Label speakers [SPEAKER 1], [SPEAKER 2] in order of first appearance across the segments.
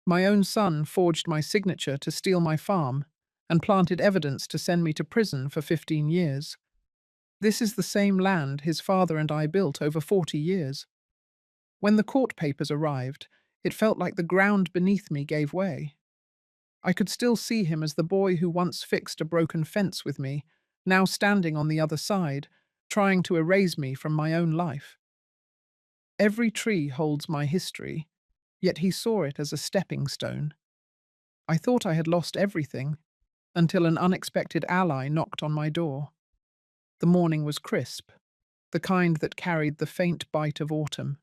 [SPEAKER 1] My own son forged my signature to steal my farm and planted evidence to send me to prison for 15 years. This is the same land his father and I built over 40 years. When the court papers arrived, it felt like the ground beneath me gave way. I could still see him as the boy who once fixed a broken fence with me, now standing on the other side, trying to erase me from my own life. Every tree holds my history, yet he saw it as a stepping stone. I thought I had lost everything, until an unexpected ally knocked on my door. The morning was crisp, the kind that carried the faint bite of autumn.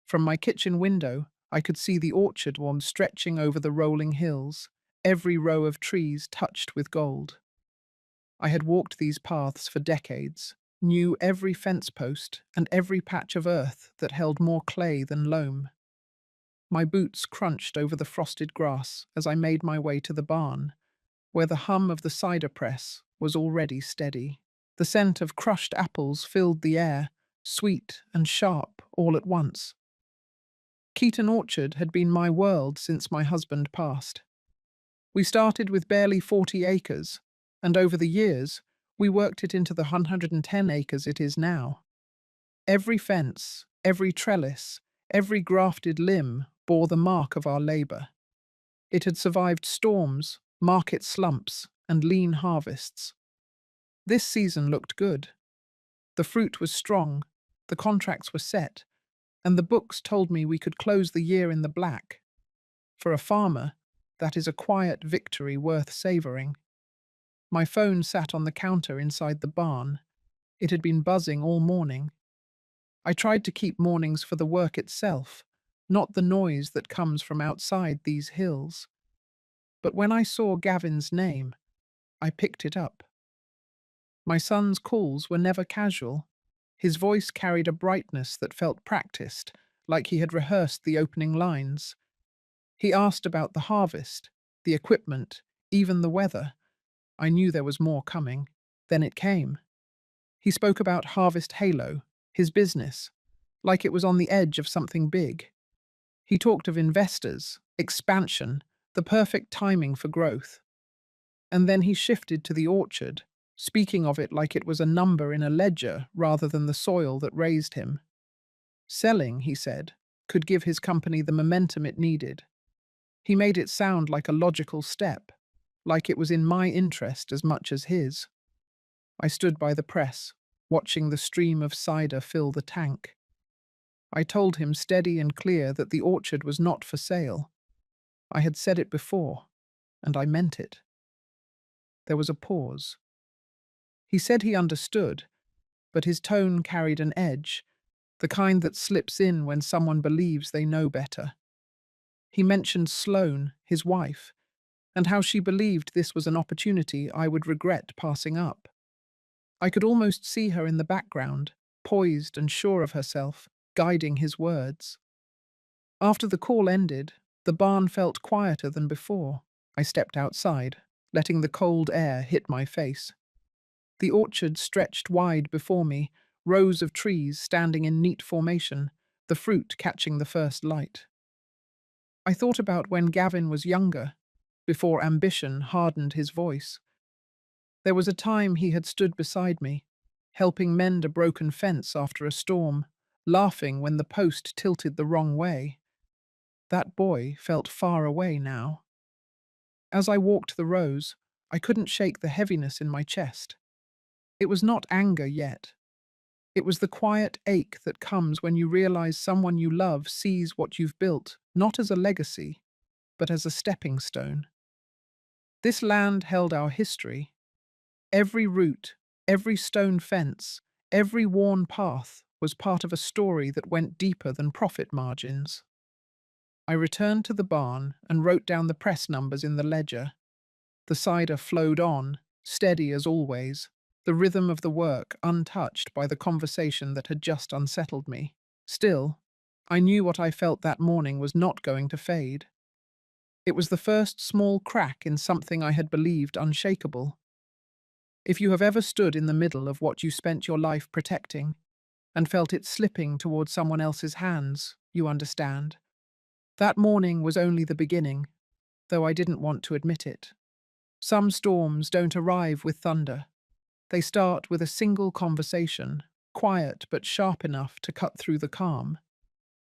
[SPEAKER 1] From my kitchen window, I could see the orchard lawn stretching over the rolling hills, every row of trees touched with gold. I had walked these paths for decades, knew every fence post and every patch of earth that held more clay than loam. My boots crunched over the frosted grass as I made my way to the barn, where the hum of the cider press was already steady. The scent of crushed apples filled the air, sweet and sharp all at once. Keaton Orchard had been my world since my husband passed. We started with barely 40 acres, and over the years, we worked it into the 110 acres it is now. Every fence, every trellis, every grafted limb bore the mark of our labour. It had survived storms, market slumps, and lean harvests. This season looked good. The fruit was strong, the contracts were set, and the books told me we could close the year in the black. For a farmer, that is a quiet victory worth savouring. My phone sat on the counter inside the barn. It had been buzzing all morning. I tried to keep mornings for the work itself, not the noise that comes from outside these hills. But when I saw Gavin's name, I picked it up. My son's calls were never casual. His voice carried a brightness that felt practiced, like he had rehearsed the opening lines. He asked about the harvest, the equipment, even the weather. I knew there was more coming. Then it came. He spoke about Harvest Halo, his business, like it was on the edge of something big. He talked of investors, expansion, the perfect timing for growth. And then he shifted to the orchard, speaking of it like it was a number in a ledger rather than the soil that raised him. Selling, he said, could give his company the momentum it needed. He made it sound like a logical step, like it was in my interest as much as his. I stood by the press, watching the stream of cider fill the tank. I told him steady and clear that the orchard was not for sale. I had said it before, and I meant it. There was a pause. He said he understood, but his tone carried an edge, the kind that slips in when someone believes they know better. He mentioned Sloane, his wife, and how she believed this was an opportunity I would regret passing up. I could almost see her in the background, poised and sure of herself, guiding his words. After the call ended, the barn felt quieter than before. I stepped outside, letting the cold air hit my face. The orchard stretched wide before me, rows of trees standing in neat formation, the fruit catching the first light. I thought about when Gavin was younger, before ambition hardened his voice. There was a time he had stood beside me, helping mend a broken fence after a storm, laughing when the post tilted the wrong way. That boy felt far away now. As I walked the rows, I couldn't shake the heaviness in my chest. It was not anger yet. It was the quiet ache that comes when you realize someone you love sees what you've built, not as a legacy, but as a stepping stone. This land held our history. Every root, every stone fence, every worn path was part of a story that went deeper than profit margins. I returned to the barn and wrote down the press numbers in the ledger. The cider flowed on, steady as always, the rhythm of the work untouched by the conversation that had just unsettled me. Still, I knew what I felt that morning was not going to fade. It was the first small crack in something I had believed unshakable. If you have ever stood in the middle of what you spent your life protecting and felt it slipping toward someone else's hands, you understand. That morning was only the beginning, though I didn't want to admit it. Some storms don't arrive with thunder. They start with a single conversation, quiet but sharp enough to cut through the calm.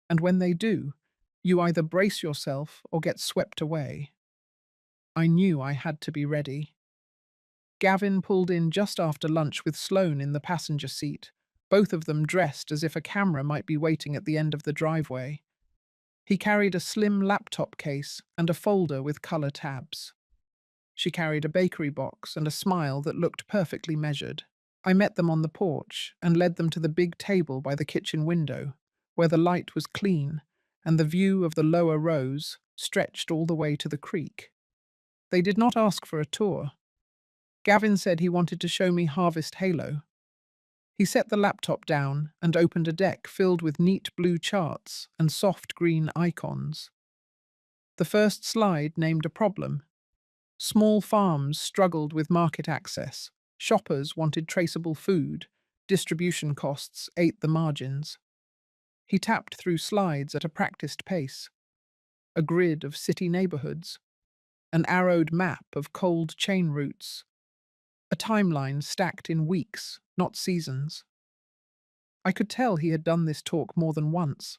[SPEAKER 1] And when they do, you either brace yourself or get swept away. I knew I had to be ready. Gavin pulled in just after lunch with Sloane in the passenger seat, both of them dressed as if a camera might be waiting at the end of the driveway. He carried a slim laptop case and a folder with color tabs. She carried a bakery box and a smile that looked perfectly measured. I met them on the porch and led them to the big table by the kitchen window, where the light was clean and the view of the lower rows stretched all the way to the creek. They did not ask for a tour. Gavin said he wanted to show me Harvest Halo. He set the laptop down and opened a deck filled with neat blue charts and soft green icons. The first slide named a problem. Small farms struggled with market access. Shoppers wanted traceable food. Distribution costs ate the margins. He tapped through slides at a practiced pace. A grid of city neighborhoods. An arrowed map of cold chain routes. A timeline stacked in weeks, not seasons. I could tell he had done this talk more than once.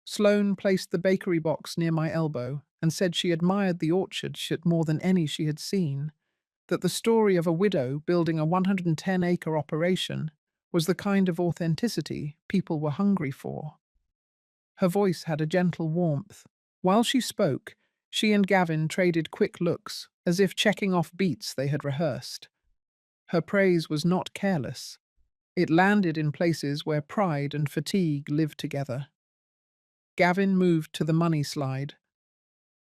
[SPEAKER 1] Sloane placed the bakery box near my elbow and said she admired the orchard more than any she had seen, that the story of a widow building a 110-acre operation was the kind of authenticity people were hungry for. Her voice had a gentle warmth. While she spoke, she and Gavin traded quick looks, as if checking off beats they had rehearsed. Her praise was not careless. It landed in places where pride and fatigue lived together. Gavin moved to the money slide.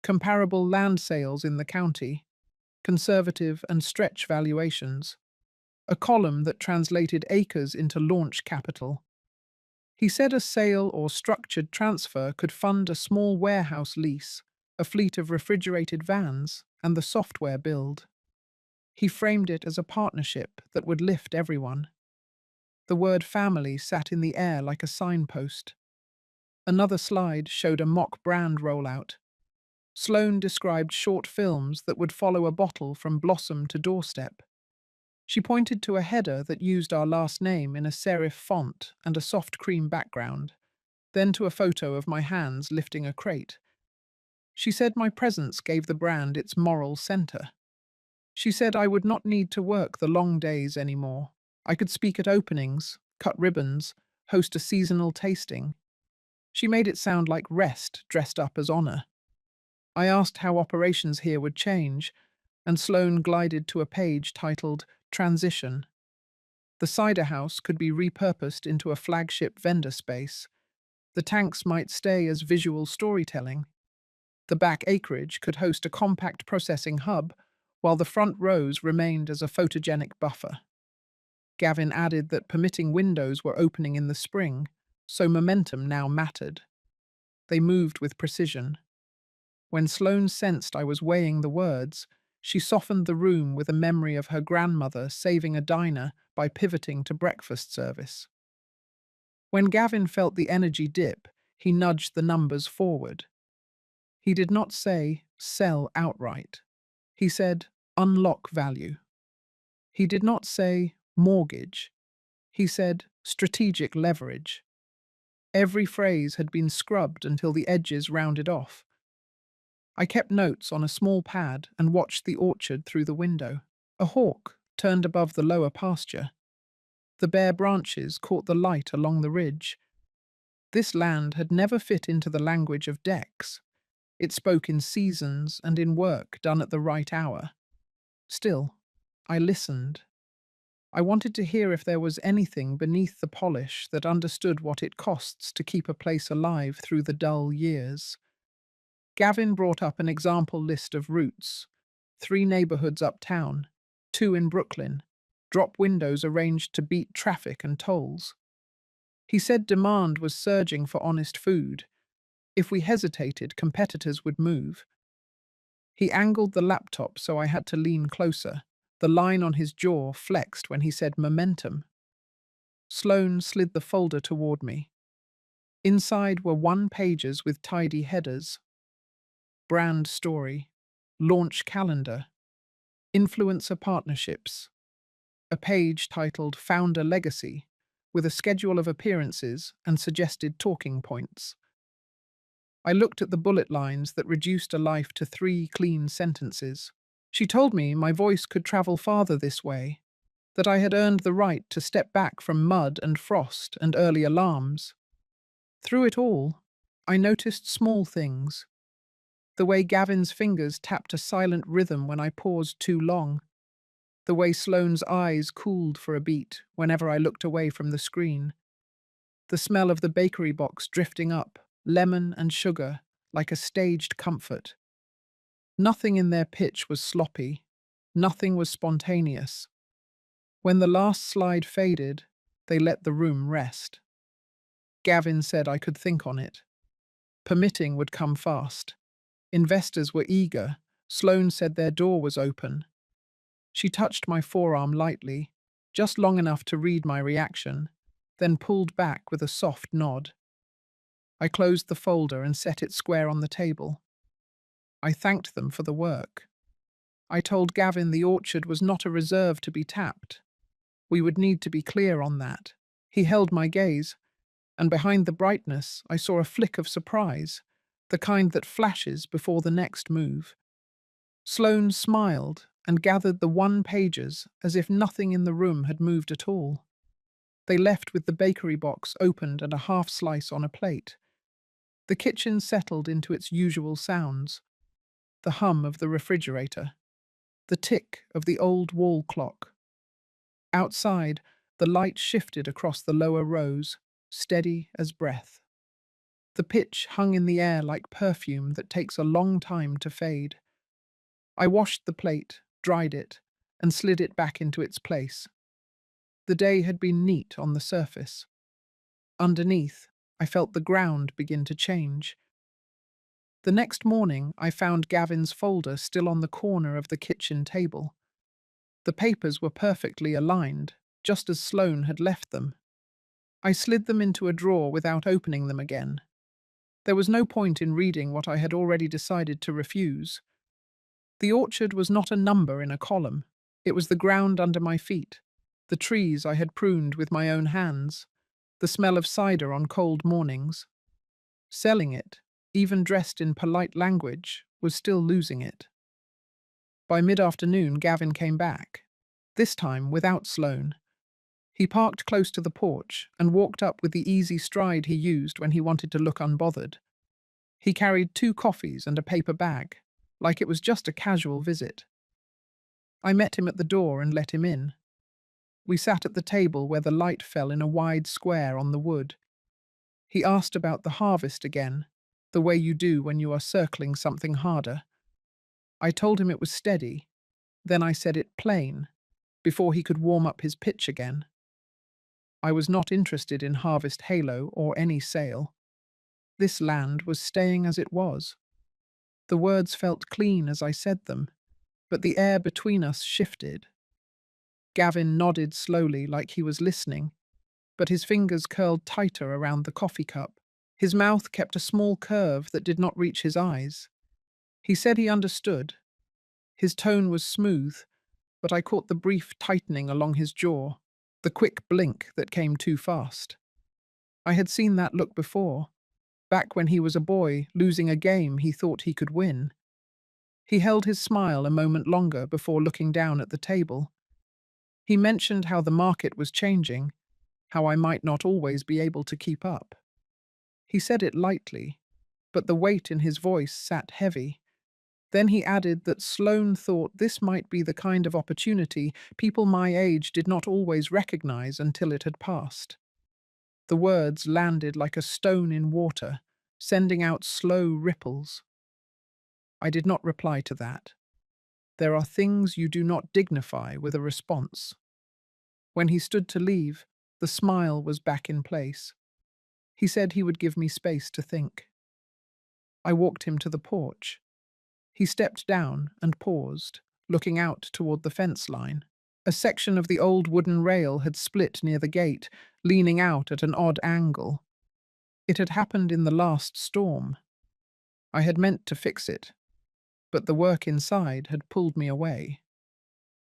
[SPEAKER 1] Comparable land sales in the county, conservative and stretch valuations, a column that translated acres into launch capital. He said a sale or structured transfer could fund a small warehouse lease, a fleet of refrigerated vans, and the software build. He framed it as a partnership that would lift everyone. The word family sat in the air like a signpost. Another slide showed a mock brand rollout. Sloane described short films that would follow a bottle from blossom to doorstep. She pointed to a header that used our last name in a serif font and a soft cream background, then to a photo of my hands lifting a crate. She said my presence gave the brand its moral center. She said I would not need to work the long days anymore. I could speak at openings, cut ribbons, host a seasonal tasting. She made it sound like rest dressed up as honor. I asked how operations here would change, and Sloane glided to a page titled Transition. The cider house could be repurposed into a flagship vendor space. The tanks might stay as visual storytelling. The back acreage could host a compact processing hub, while the front rows remained as a photogenic buffer. Gavin added that permitting windows were opening in the spring, so momentum now mattered. They moved with precision. When Sloane sensed I was weighing the words, she softened the room with a memory of her grandmother saving a diner by pivoting to breakfast service. When Gavin felt the energy dip, he nudged the numbers forward. He did not say, sell outright. He said, unlock value. He did not say, mortgage. He said, strategic leverage. Every phrase had been scrubbed until the edges rounded off. I kept notes on a small pad and watched the orchard through the window. A hawk turned above the lower pasture. The bare branches caught the light along the ridge. This land had never fit into the language of decks. It spoke in seasons and in work done at the right hour. Still, I listened. I wanted to hear if there was anything beneath the polish that understood what it costs to keep a place alive through the dull years. Gavin brought up an example list of routes. 3 neighborhoods uptown, 2 in Brooklyn, drop windows arranged to beat traffic and tolls. He said demand was surging for honest food. If we hesitated, competitors would move. He angled the laptop so I had to lean closer. The line on his jaw flexed when he said momentum. Sloane slid the folder toward me. Inside were one-pagers with tidy headers: brand story, launch calendar, influencer partnerships, a page titled Founder Legacy, with a schedule of appearances and suggested talking points. I looked at the bullet lines that reduced a life to 3 clean sentences. She told me my voice could travel farther this way, that I had earned the right to step back from mud and frost and early alarms. Through it all, I noticed small things: the way Gavin's fingers tapped a silent rhythm when I paused too long, the way Sloane's eyes cooled for a beat whenever I looked away from the screen, the smell of the bakery box drifting up, lemon and sugar, like a staged comfort. Nothing in their pitch was sloppy, nothing was spontaneous. When the last slide faded, they let the room rest. Gavin said I could think on it. Permitting would come fast. Investors were eager. Sloane said their door was open. She touched my forearm lightly, just long enough to read my reaction, then pulled back with a soft nod. I closed the folder and set it square on the table. I thanked them for the work. I told Gavin the orchard was not a reserve to be tapped. We would need to be clear on that. He held my gaze, and behind the brightness I saw a flick of surprise, the kind that flashes before the next move. Sloane smiled and gathered the one-pagers as if nothing in the room had moved at all. They left with the bakery box opened and a half slice on a plate. The kitchen settled into its usual sounds: the hum of the refrigerator, the tick of the old wall clock. Outside, the light shifted across the lower rows, steady as breath. The pitch hung in the air like perfume that takes a long time to fade. I washed the plate, dried it, and slid it back into its place. The day had been neat on the surface. Underneath, I felt the ground begin to change. The next morning, I found Gavin's folder still on the corner of the kitchen table. The papers were perfectly aligned, just as Sloane had left them. I slid them into a drawer without opening them again. There was no point in reading what I had already decided to refuse. The orchard was not a number in a column. It was the ground under my feet, the trees I had pruned with my own hands, the smell of cider on cold mornings. Selling it, even dressed in polite language, was still losing it. By mid-afternoon, Gavin came back, this time without Sloane. He parked close to the porch and walked up with the easy stride he used when he wanted to look unbothered. He carried 2 coffees and a paper bag, like it was just a casual visit. I met him at the door and let him in. We sat at the table where the light fell in a wide square on the wood. He asked about the harvest again, the way you do when you are circling something harder. I told him it was steady, then I said it plain, before he could warm up his pitch again. I was not interested in Harvest Halo or any sale. This land was staying as it was. The words felt clean as I said them, but the air between us shifted. Gavin nodded slowly like he was listening, but his fingers curled tighter around the coffee cup. His mouth kept a small curve that did not reach his eyes. He said he understood. His tone was smooth, but I caught the brief tightening along his jaw, the quick blink that came too fast. I had seen that look before, back when he was a boy losing a game he thought he could win. He held his smile a moment longer before looking down at the table. He mentioned how the market was changing, how I might not always be able to keep up. He said it lightly, but the weight in his voice sat heavy. Then he added that Sloane thought this might be the kind of opportunity people my age did not always recognize until it had passed. The words landed like a stone in water, sending out slow ripples. I did not reply to that. There are things you do not dignify with a response. When he stood to leave, the smile was back in place. He said he would give me space to think. I walked him to the porch. He stepped down and paused, looking out toward the fence line. A section of the old wooden rail had split near the gate, leaning out at an odd angle. It had happened in the last storm. I had meant to fix it, but the work inside had pulled me away.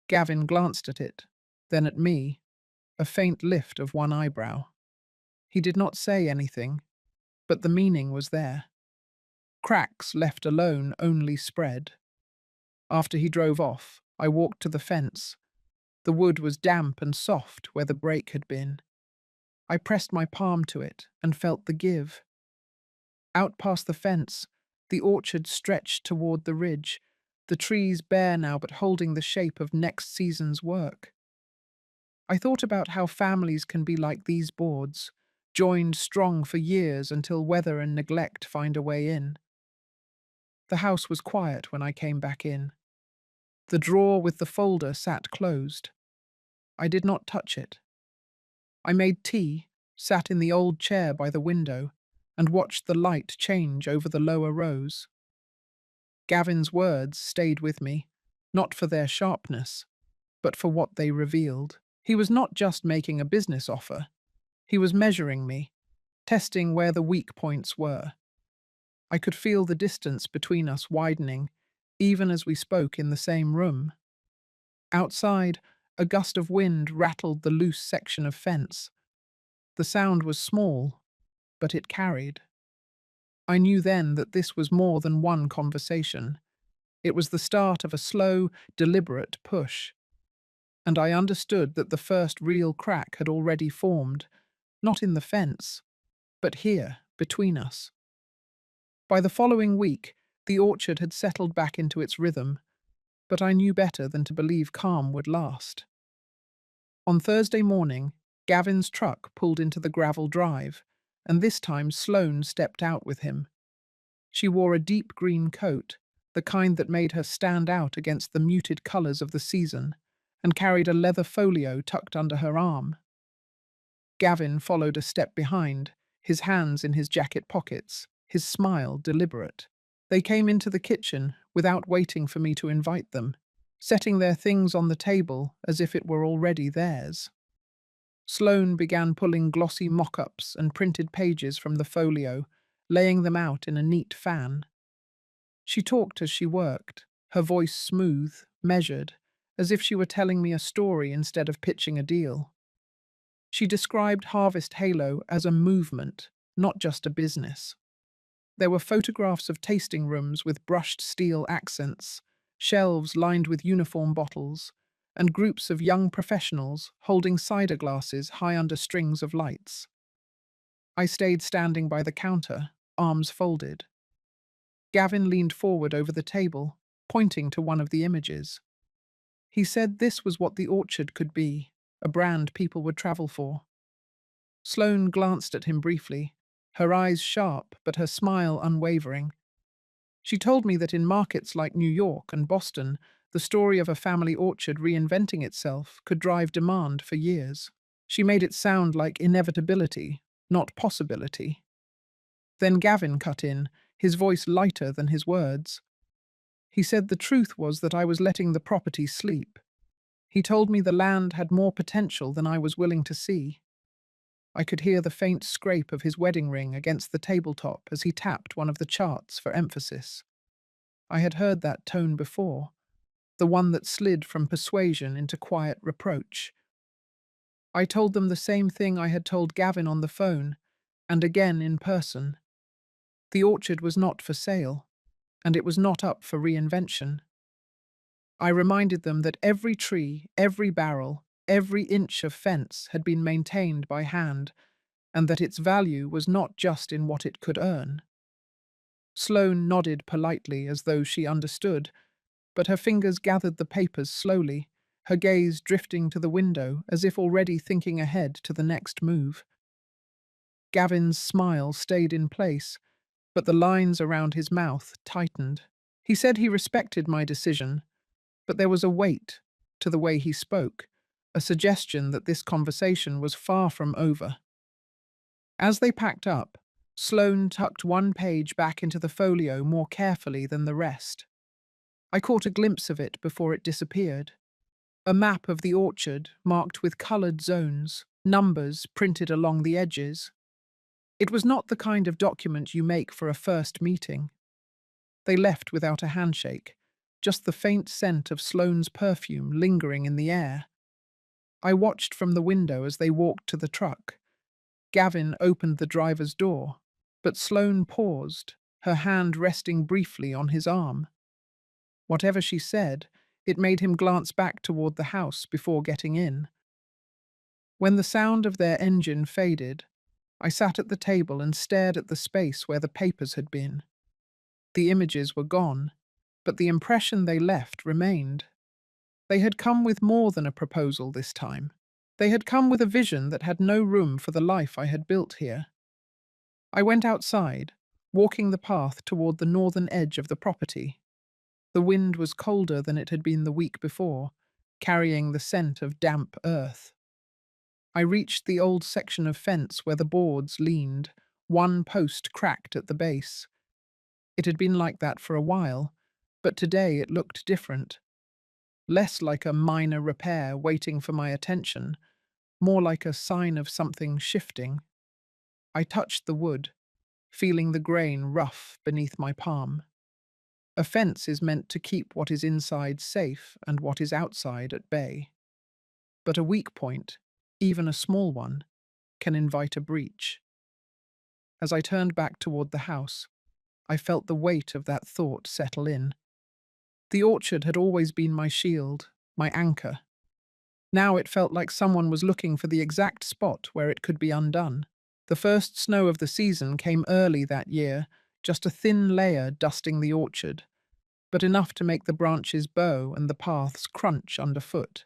[SPEAKER 1] Gavin glanced at it, then at me, a faint lift of one eyebrow. He did not say anything, but the meaning was there. Cracks left alone only spread. After he drove off, I walked to the fence. The wood was damp and soft where the break had been. I pressed my palm to it and felt the give. Out past the fence, the orchard stretched toward the ridge, the trees bare now but holding the shape of next season's work. I thought about how families can be like these boards, joined strong for years until weather and neglect find a way in. The house was quiet when I came back in. The drawer with the folder sat closed. I did not touch it. I made tea, sat in the old chair by the window, and watched the light change over the lower rows. Gavin's words stayed with me, not for their sharpness, but for what they revealed. He was not just making a business offer. He was measuring me, testing where the weak points were. I could feel the distance between us widening, even as we spoke in the same room. Outside, a gust of wind rattled the loose section of fence. The sound was small, but it carried. I knew then that this was more than one conversation. It was the start of a slow, deliberate push. And I understood that the first real crack had already formed, not in the fence, but here, between us. By the following week, the orchard had settled back into its rhythm, but I knew better than to believe calm would last. On Thursday morning, Gavin's truck pulled into the gravel drive, and this time Sloane stepped out with him. She wore a deep green coat, the kind that made her stand out against the muted colours of the season, and carried a leather folio tucked under her arm. Gavin followed a step behind, his hands in his jacket pockets, his smile deliberate. They came into the kitchen without waiting for me to invite them, setting their things on the table as if it were already theirs. Sloane began pulling glossy mock-ups and printed pages from the folio, laying them out in a neat fan. She talked as she worked, her voice smooth, measured, as if she were telling me a story instead of pitching a deal. She described Harvest Halo as a movement, not just a business. There were photographs of tasting rooms with brushed steel accents, shelves lined with uniform bottles, and groups of young professionals holding cider glasses high under strings of lights. I stayed standing by the counter, arms folded. Gavin leaned forward over the table, pointing to one of the images. He said this was what the orchard could be, a brand people would travel for. Sloane glanced at him briefly, her eyes sharp but her smile unwavering. She told me that in markets like New York and Boston, the story of a family orchard reinventing itself could drive demand for years. She made it sound like inevitability, not possibility. Then Gavin cut in, his voice lighter than his words. He said the truth was that I was letting the property sleep. He told me the land had more potential than I was willing to see. I could hear the faint scrape of his wedding ring against the tabletop as he tapped one of the charts for emphasis. I had heard that tone before, the one that slid from persuasion into quiet reproach. I told them the same thing I had told Gavin on the phone, and again in person. The orchard was not for sale, and it was not up for reinvention. I reminded them that every tree, every barrel, every inch of fence had been maintained by hand, and that its value was not just in what it could earn. Sloane nodded politely as though she understood, but her fingers gathered the papers slowly, her gaze drifting to the window as if already thinking ahead to the next move. Gavin's smile stayed in place, but the lines around his mouth tightened. He said he respected my decision, but there was a weight to the way he spoke, a suggestion that this conversation was far from over. As they packed up, Sloane tucked one page back into the folio more carefully than the rest. I caught a glimpse of it before it disappeared. A map of the orchard marked with coloured zones, numbers printed along the edges. It was not the kind of document you make for a first meeting. They left without a handshake, just the faint scent of Sloane's perfume lingering in the air. I watched from the window as they walked to the truck. Gavin opened the driver's door, but Sloane paused, her hand resting briefly on his arm. Whatever she said, it made him glance back toward the house before getting in. When the sound of their engine faded, I sat at the table and stared at the space where the papers had been. The images were gone, but the impression they left remained. They had come with more than a proposal this time. They had come with a vision that had no room for the life I had built here. I went outside, walking the path toward the northern edge of the property. The wind was colder than it had been the week before, carrying the scent of damp earth. I reached the old section of fence where the boards leaned, one post cracked at the base. It had been like that for a while, but today it looked different. Less like a minor repair waiting for my attention, more like a sign of something shifting. I touched the wood, feeling the grain rough beneath my palm. A fence is meant to keep what is inside safe and what is outside at bay. But a weak point, even a small one, can invite a breach. As I turned back toward the house, I felt the weight of that thought settle in. The orchard had always been my shield, my anchor. Now it felt like someone was looking for the exact spot where it could be undone. The first snow of the season came early that year, just a thin layer dusting the orchard, but enough to make the branches bow and the paths crunch underfoot.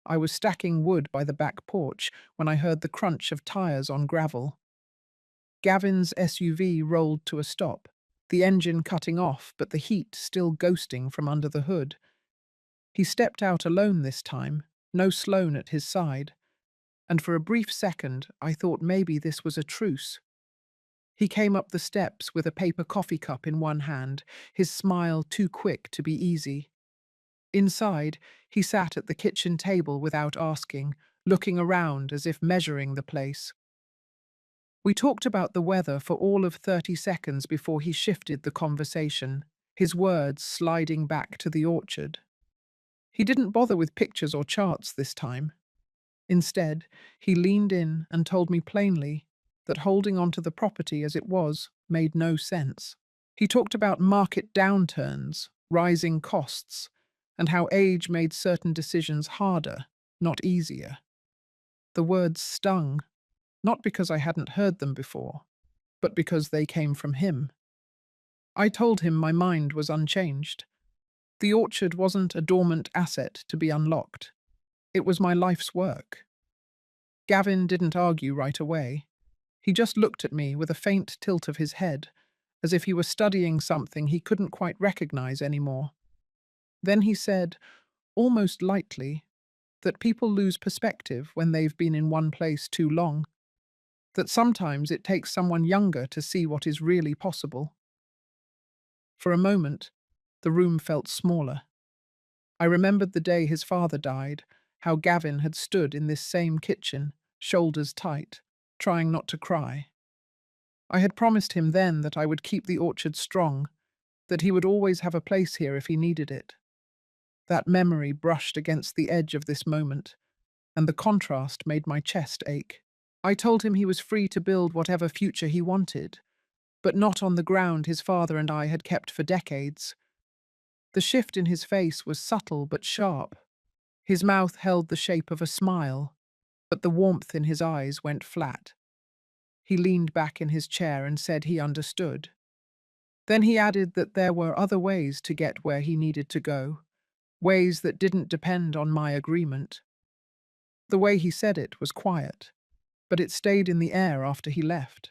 [SPEAKER 1] I was stacking wood by the back porch when I heard the crunch of tires on gravel. Gavin's SUV rolled to a stop, the engine cutting off but the heat still ghosting from under the hood. He stepped out alone this time, no Sloane at his side, and for a brief second I thought maybe this was a truce. He came up the steps with a paper coffee cup in one hand, his smile too quick to be easy. Inside, he sat at the kitchen table without asking, looking around as if measuring the place. We talked about the weather for all of 30 seconds before he shifted the conversation, his words sliding back to the orchard. He didn't bother with pictures or charts this time. Instead, he leaned in and told me plainly that holding on to the property as it was made no sense. He talked about market downturns, rising costs, and how age made certain decisions harder, not easier. The words stung, not because I hadn't heard them before, but because they came from him. I told him my mind was unchanged. The orchard wasn't a dormant asset to be unlocked. It was my life's work. Gavin didn't argue right away. He just looked at me with a faint tilt of his head, as if he were studying something he couldn't quite recognize anymore. Then he said, almost lightly, that people lose perspective when they've been in one place too long, that sometimes it takes someone younger to see what is really possible. For a moment, the room felt smaller. I remembered the day his father died, how Gavin had stood in this same kitchen, shoulders tight, trying not to cry. I had promised him then that I would keep the orchard strong, that he would always have a place here if he needed it. That memory brushed against the edge of this moment, and the contrast made my chest ache. I told him he was free to build whatever future he wanted, but not on the ground his father and I had kept for decades. The shift in his face was subtle but sharp. His mouth held the shape of a smile, but the warmth in his eyes went flat. He leaned back in his chair and said he understood. Then he added that there were other ways to get where he needed to go, ways that didn't depend on my agreement. The way he said it was quiet, but it stayed in the air after he left.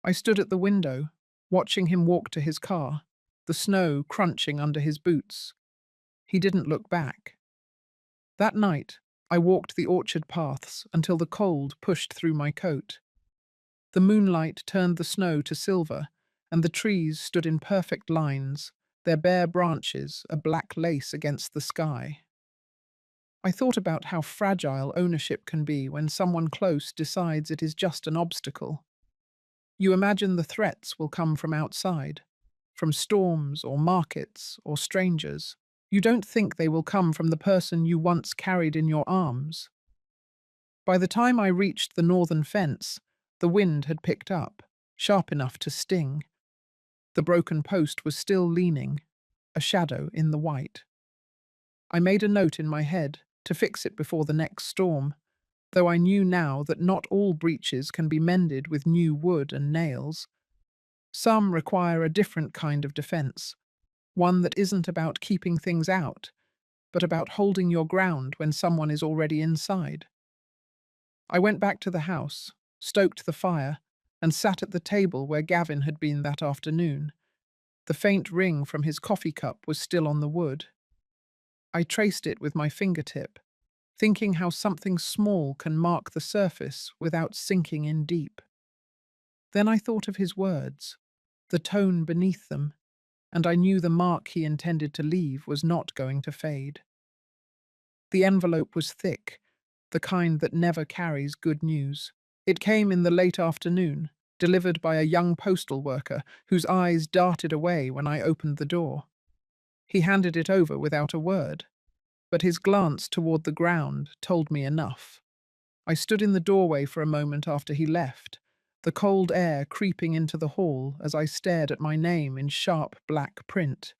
[SPEAKER 1] I stood at the window, watching him walk to his car, the snow crunching under his boots. He didn't look back. That night, I walked the orchard paths until the cold pushed through my coat. The moonlight turned the snow to silver, and the trees stood in perfect lines, their bare branches a black lace against the sky. I thought about how fragile ownership can be when someone close decides it is just an obstacle. You imagine the threats will come from outside, from storms or markets or strangers. You don't think they will come from the person you once carried in your arms. By the time I reached the northern fence, the wind had picked up, sharp enough to sting. The broken post was still leaning, a shadow in the white. I made a note in my head to fix it before the next storm, though I knew now that not all breaches can be mended with new wood and nails. Some require a different kind of defense, one that isn't about keeping things out, but about holding your ground when someone is already inside. I went back to the house, stoked the fire, and sat at the table where Gavin had been that afternoon. The faint ring from his coffee cup was still on the wood. I traced it with my fingertip, thinking how something small can mark the surface without sinking in deep. Then I thought of his words, the tone beneath them, and I knew the mark he intended to leave was not going to fade. The envelope was thick, the kind that never carries good news. It came in the late afternoon, delivered by a young postal worker whose eyes darted away when I opened the door. He handed it over without a word, but his glance toward the ground told me enough. I stood in the doorway for a moment after he left, the cold air creeping into the hall as I stared at my name in sharp black print.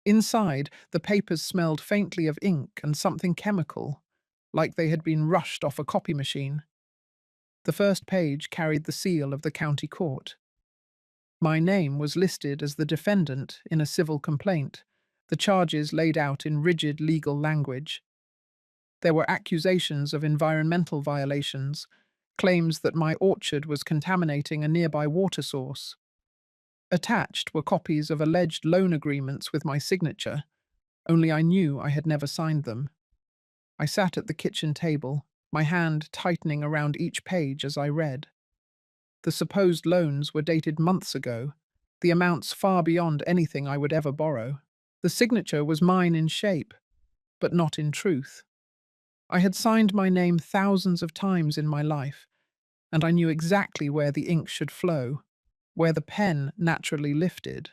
[SPEAKER 1] Inside, the papers smelled faintly of ink and something chemical, like they had been rushed off a copy machine. The first page carried the seal of the county court. My name was listed as the defendant in a civil complaint, the charges laid out in rigid legal language. There were accusations of environmental violations, claims that my orchard was contaminating a nearby water source. Attached were copies of alleged loan agreements with my signature, only I knew I had never signed them. I sat at the kitchen table, my hand tightening around each page as I read. The supposed loans were dated months ago, the amounts far beyond anything I would ever borrow. The signature was mine in shape, but not in truth. I had signed my name thousands of times in my life, and I knew exactly where the ink should flow, where the pen naturally lifted.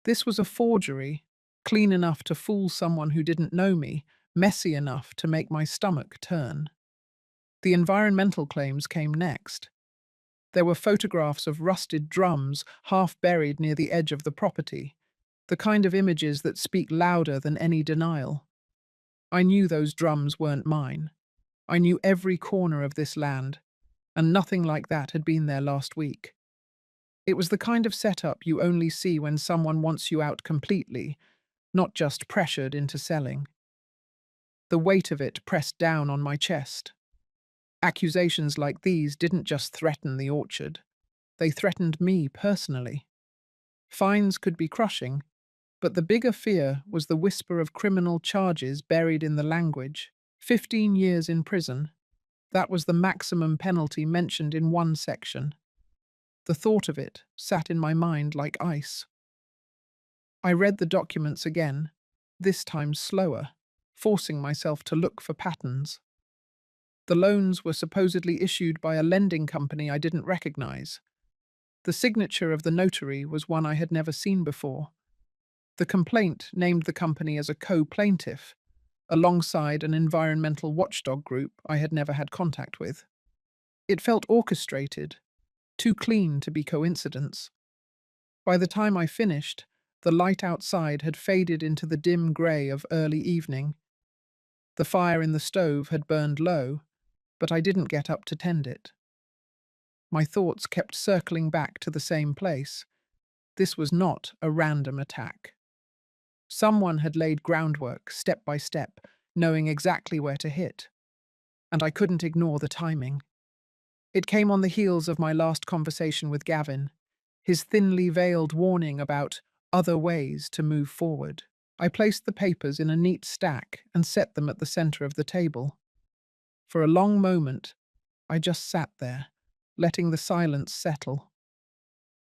[SPEAKER 1] This was a forgery, clean enough to fool someone who didn't know me, messy enough to make my stomach turn. The environmental claims came next. There were photographs of rusted drums half buried near the edge of the property, the kind of images that speak louder than any denial. I knew those drums weren't mine. I knew every corner of this land, and nothing like that had been there last week. It was the kind of setup you only see when someone wants you out completely, not just pressured into selling. The weight of it pressed down on my chest. Accusations like these didn't just threaten the orchard, they threatened me personally. Fines could be crushing, but the bigger fear was the whisper of criminal charges buried in the language. 15 years in prison. That was the maximum penalty mentioned in one section. The thought of it sat in my mind like ice. I read the documents again, this time slower, forcing myself to look for patterns. The loans were supposedly issued by a lending company I didn't recognize. The signature of the notary was one I had never seen before. The complaint named the company as a co-plaintiff, alongside an environmental watchdog group I had never had contact with. It felt orchestrated, too clean to be coincidence. By the time I finished, the light outside had faded into the dim grey of early evening. The fire in the stove had burned low, but I didn't get up to tend it. My thoughts kept circling back to the same place. This was not a random attack. Someone had laid groundwork, step by step, knowing exactly where to hit. And I couldn't ignore the timing. It came on the heels of my last conversation with Gavin, his thinly veiled warning about other ways to move forward. I placed the papers in a neat stack and set them at the center of the table. For a long moment, I just sat there, letting the silence settle.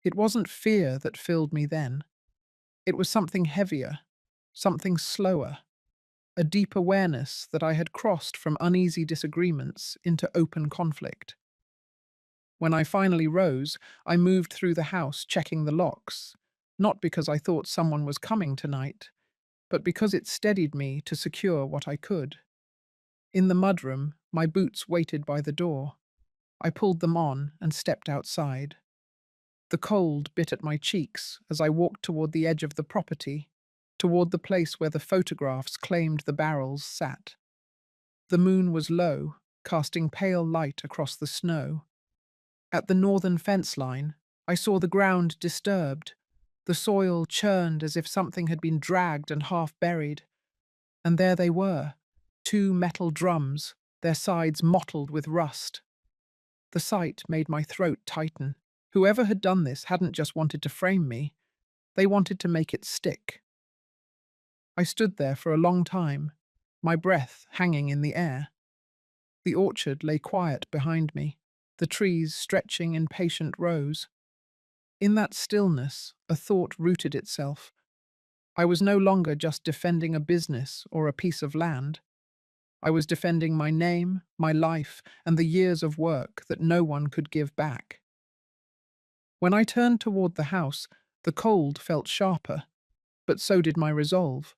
[SPEAKER 1] It wasn't fear that filled me then. It was something heavier, something slower, a deep awareness that I had crossed from uneasy disagreements into open conflict. When I finally rose, I moved through the house checking the locks, not because I thought someone was coming tonight, but because it steadied me to secure what I could. In the mudroom, my boots waited by the door. I pulled them on and stepped outside. The cold bit at my cheeks as I walked toward the edge of the property, toward the place where the photographs claimed the barrels sat. The moon was low, casting pale light across the snow. At the northern fence line, I saw the ground disturbed. The soil churned as if something had been dragged and half buried. And there they were, two metal drums, their sides mottled with rust. The sight made my throat tighten. Whoever had done this hadn't just wanted to frame me, they wanted to make it stick. I stood there for a long time, my breath hanging in the air. The orchard lay quiet behind me, the trees stretching in patient rows. In that stillness, a thought rooted itself. I was no longer just defending a business or a piece of land. I was defending my name, my life, and the years of work that no one could give back. When I turned toward the house, the cold felt sharper, but so did my resolve.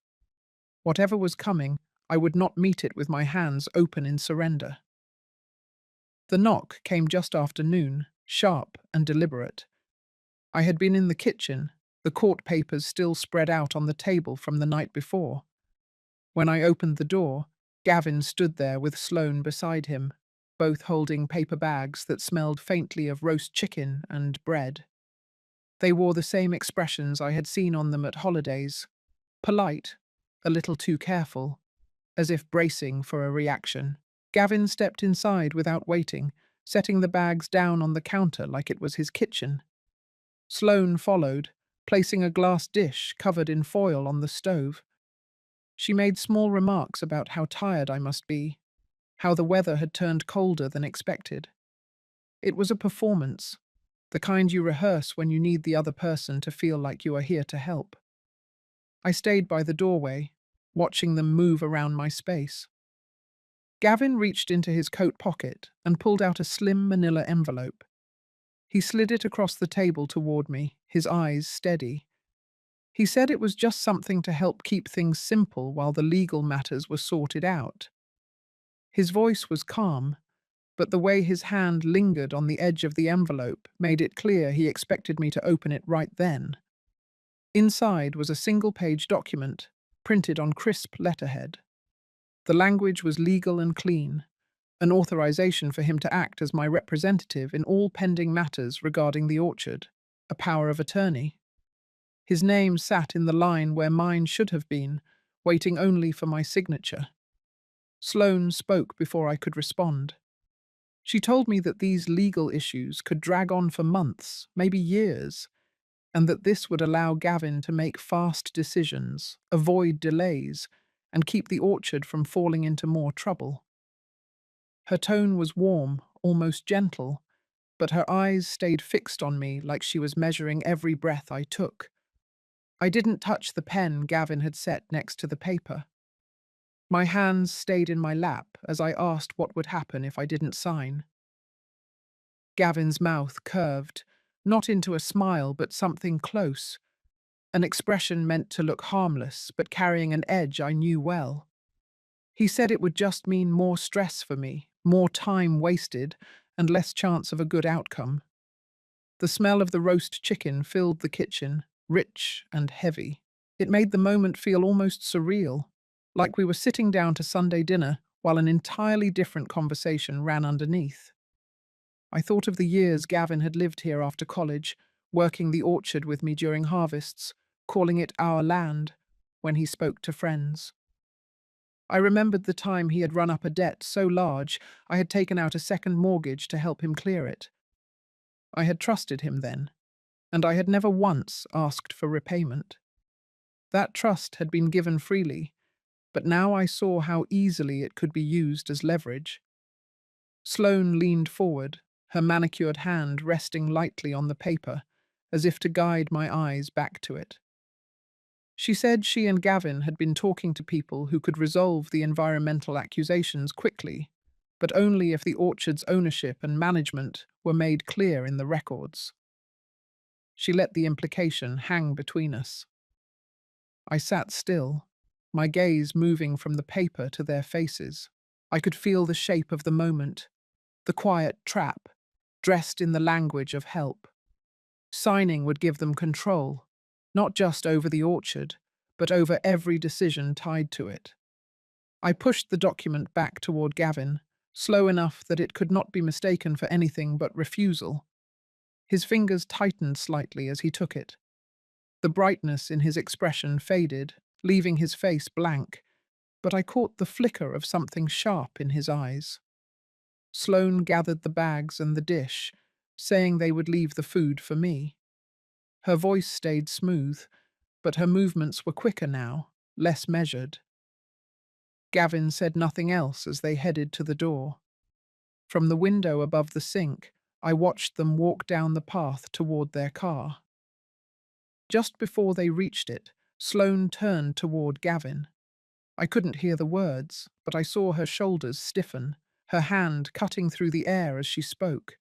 [SPEAKER 1] Whatever was coming, I would not meet it with my hands open in surrender. The knock came just after noon, sharp and deliberate. I had been in the kitchen, the court papers still spread out on the table from the night before. When I opened the door, Gavin stood there with Sloane beside him, both holding paper bags that smelled faintly of roast chicken and bread. They wore the same expressions I had seen on them at holidays, polite, a little too careful, as if bracing for a reaction. Gavin stepped inside without waiting, setting the bags down on the counter like it was his kitchen. Sloane followed, placing a glass dish covered in foil on the stove. She made small remarks about how tired I must be, how the weather had turned colder than expected. It was a performance, the kind you rehearse when you need the other person to feel like you are here to help. I stayed by the doorway, watching them move around my space. Gavin reached into his coat pocket and pulled out a slim manila envelope. He slid it across the table toward me, his eyes steady. He said it was just something to help keep things simple while the legal matters were sorted out. His voice was calm, but the way his hand lingered on the edge of the envelope made it clear he expected me to open it right then. Inside was a single-page document, printed on crisp letterhead. The language was legal and clean, an authorization for him to act as my representative in all pending matters regarding the orchard, a power of attorney. His name sat in the line where mine should have been, waiting only for my signature. Sloane spoke before I could respond. She told me that these legal issues could drag on for months, maybe years, and that this would allow Gavin to make fast decisions, avoid delays, and keep the orchard from falling into more trouble. Her tone was warm, almost gentle, but her eyes stayed fixed on me like she was measuring every breath I took. I didn't touch the pen Gavin had set next to the paper. My hands stayed in my lap as I asked what would happen if I didn't sign. Gavin's mouth curved, not into a smile but something close, an expression meant to look harmless but carrying an edge I knew well. He said it would just mean more stress for me, more time wasted, and less chance of a good outcome. The smell of the roast chicken filled the kitchen, rich and heavy. It made the moment feel almost surreal, like we were sitting down to Sunday dinner while an entirely different conversation ran underneath. I thought of the years Gavin had lived here after college, working the orchard with me during harvests, calling it our land when he spoke to friends. I remembered the time he had run up a debt so large I had taken out a second mortgage to help him clear it. I had trusted him then, and I had never once asked for repayment. That trust had been given freely, but now I saw how easily it could be used as leverage. Sloane leaned forward, her manicured hand resting lightly on the paper, as if to guide my eyes back to it. She said she and Gavin had been talking to people who could resolve the environmental accusations quickly, but only if the orchard's ownership and management were made clear in the records. She let the implication hang between us. I sat still, my gaze moving from the paper to their faces. I could feel the shape of the moment, the quiet trap, dressed in the language of help. Signing would give them control, not just over the orchard, but over every decision tied to it. I pushed the document back toward Gavin, slow enough that it could not be mistaken for anything but refusal. His fingers tightened slightly as he took it. The brightness in his expression faded, leaving his face blank, but I caught the flicker of something sharp in his eyes. Sloane gathered the bags and the dish, saying they would leave the food for me. Her voice stayed smooth, but her movements were quicker now, less measured. Gavin said nothing else as they headed to the door. From the window above the sink, I watched them walk down the path toward their car. Just before they reached it, Sloane turned toward Gavin. I couldn't hear the words, but I saw her shoulders stiffen, her hand cutting through the air as she spoke.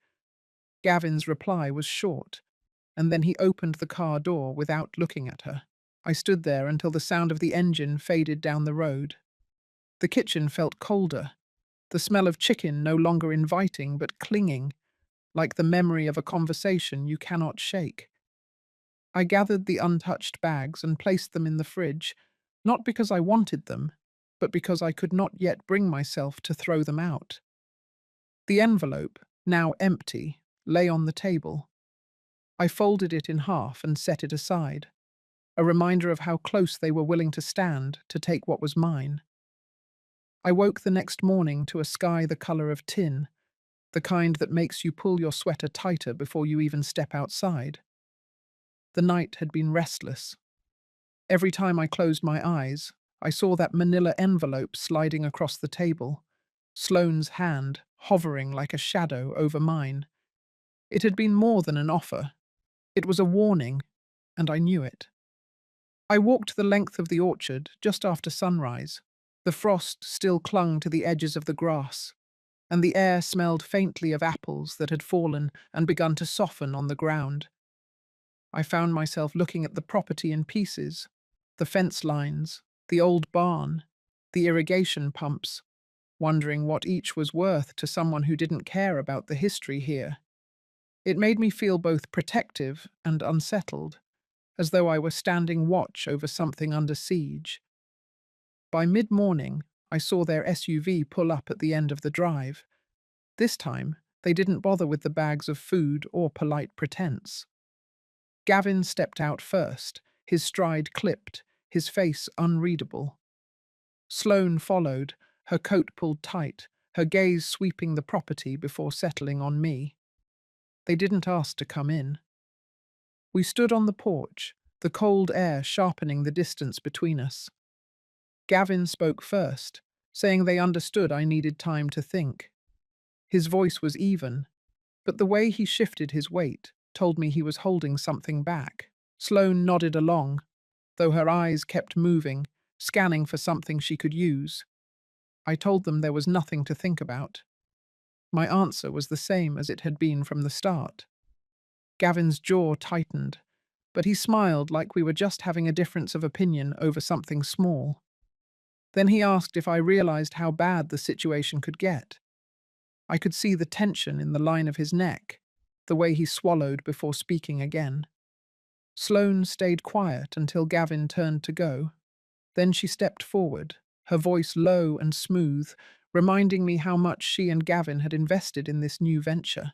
[SPEAKER 1] Gavin's reply was short, and then he opened the car door without looking at her. I stood there until the sound of the engine faded down the road. The kitchen felt colder, the smell of chicken no longer inviting but clinging, like the memory of a conversation you cannot shake. I gathered the untouched bags and placed them in the fridge, not because I wanted them, but because I could not yet bring myself to throw them out. The envelope, now empty, lay on the table. I folded it in half and set it aside, a reminder of how close they were willing to stand to take what was mine. I woke the next morning to a sky the color of tin, the kind that makes you pull your sweater tighter before you even step outside. The night had been restless. Every time I closed my eyes, I saw that manila envelope sliding across the table, Sloane's hand hovering like a shadow over mine. It had been more than an offer. It was a warning, and I knew it. I walked the length of the orchard just after sunrise. The frost still clung to the edges of the grass, and the air smelled faintly of apples that had fallen and begun to soften on the ground. I found myself looking at the property in pieces, the fence lines, the old barn, the irrigation pumps, wondering what each was worth to someone who didn't care about the history here. It made me feel both protective and unsettled, as though I were standing watch over something under siege. By mid-morning, I saw their SUV pull up at the end of the drive. This time, they didn't bother with the bags of food or polite pretense. Gavin stepped out first, his stride clipped, his face unreadable. Sloane followed, her coat pulled tight, her gaze sweeping the property before settling on me. They didn't ask to come in. We stood on the porch, the cold air sharpening the distance between us. Gavin spoke first, saying they understood I needed time to think. His voice was even, but the way he shifted his weight told me he was holding something back. Sloane nodded along, though her eyes kept moving, scanning for something she could use. I told them there was nothing to think about. My answer was the same as it had been from the start. Gavin's jaw tightened, but he smiled like we were just having a difference of opinion over something small. Then he asked if I realized how bad the situation could get. I could see the tension in the line of his neck, the way he swallowed before speaking again. Sloane stayed quiet until Gavin turned to go. Then she stepped forward, her voice low and smooth, reminding me how much she and Gavin had invested in this new venture.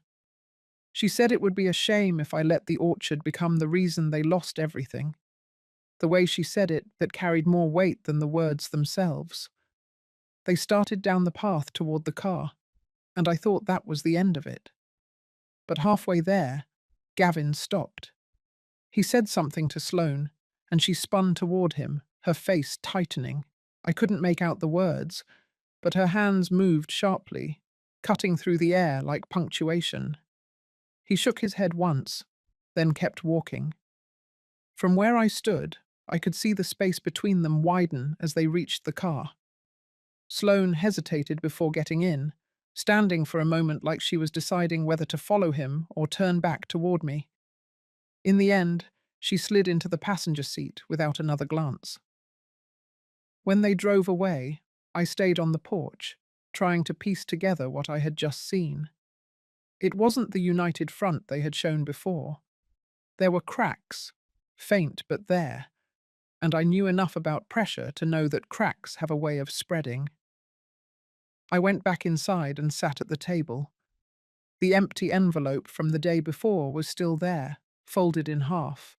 [SPEAKER 1] She said it would be a shame if I let the orchard become the reason they lost everything. The way she said it that carried more weight than the words themselves. They started down the path toward the car, and I thought that was the end of it. But halfway there, Gavin stopped. He said something to Sloane, and she spun toward him, her face tightening. I couldn't make out the words, but her hands moved sharply, cutting through the air like punctuation. He shook his head once, then kept walking. From where I stood, I could see the space between them widen as they reached the car. Sloane hesitated before getting in, standing for a moment like she was deciding whether to follow him or turn back toward me. In the end, she slid into the passenger seat without another glance. When they drove away, I stayed on the porch, trying to piece together what I had just seen. It wasn't the united front they had shown before. There were cracks, faint but there, and I knew enough about pressure to know that cracks have a way of spreading. I went back inside and sat at the table. The empty envelope from the day before was still there, folded in half.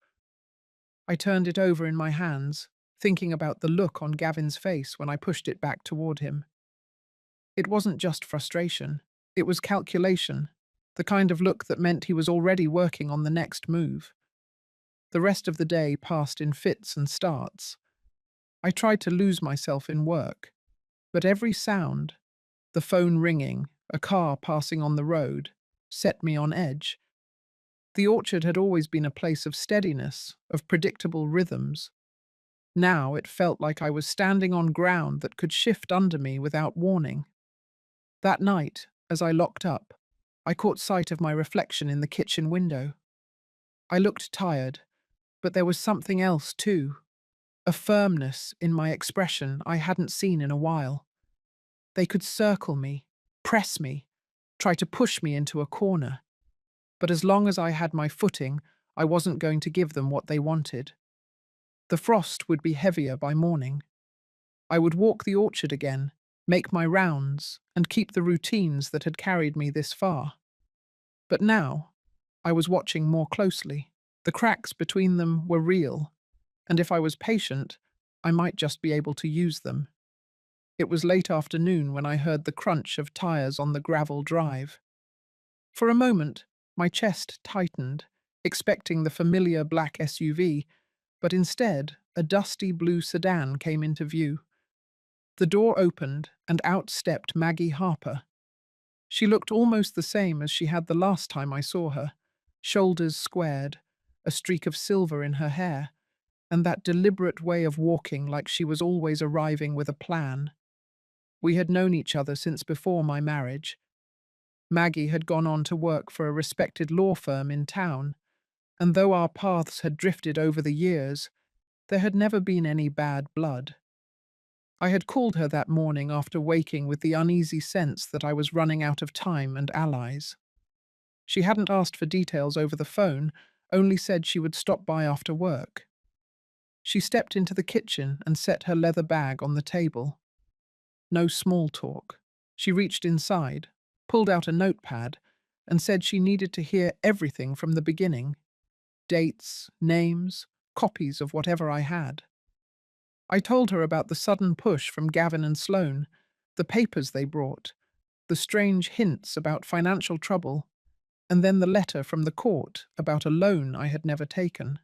[SPEAKER 1] I turned it over in my hands, thinking about the look on Gavin's face when I pushed it back toward him. It wasn't just frustration, it was calculation, the kind of look that meant he was already working on the next move. The rest of the day passed in fits and starts. I tried to lose myself in work, but every sound, the phone ringing, a car passing on the road, set me on edge. The orchard had always been a place of steadiness, of predictable rhythms. Now it felt like I was standing on ground that could shift under me without warning. That night, as I locked up, I caught sight of my reflection in the kitchen window. I looked tired, but there was something else too, a firmness in my expression I hadn't seen in a while. They could circle me, press me, try to push me into a corner. But as long as I had my footing, I wasn't going to give them what they wanted. The frost would be heavier by morning. I would walk the orchard again, make my rounds, and keep the routines that had carried me this far. But now, I was watching more closely. The cracks between them were real, and if I was patient, I might just be able to use them. It was late afternoon when I heard the crunch of tires on the gravel drive. For a moment, my chest tightened, expecting the familiar black SUV, but instead, a dusty blue sedan came into view. The door opened, and out stepped Maggie Harper. She looked almost the same as she had the last time I saw her, shoulders squared, a streak of silver in her hair, and that deliberate way of walking like she was always arriving with a plan. We had known each other since before my marriage. Maggie had gone on to work for a respected law firm in town, and though our paths had drifted over the years, there had never been any bad blood. I had called her that morning after waking with the uneasy sense that I was running out of time and allies. She hadn't asked for details over the phone, only said she would stop by after work. She stepped into the kitchen and set her leather bag on the table. No small talk. She reached inside, pulled out a notepad, and said she needed to hear everything from the beginning. Dates, names, copies of whatever I had. I told her about the sudden push from Gavin and Sloane, the papers they brought, the strange hints about financial trouble, and then the letter from the court about a loan I had never taken.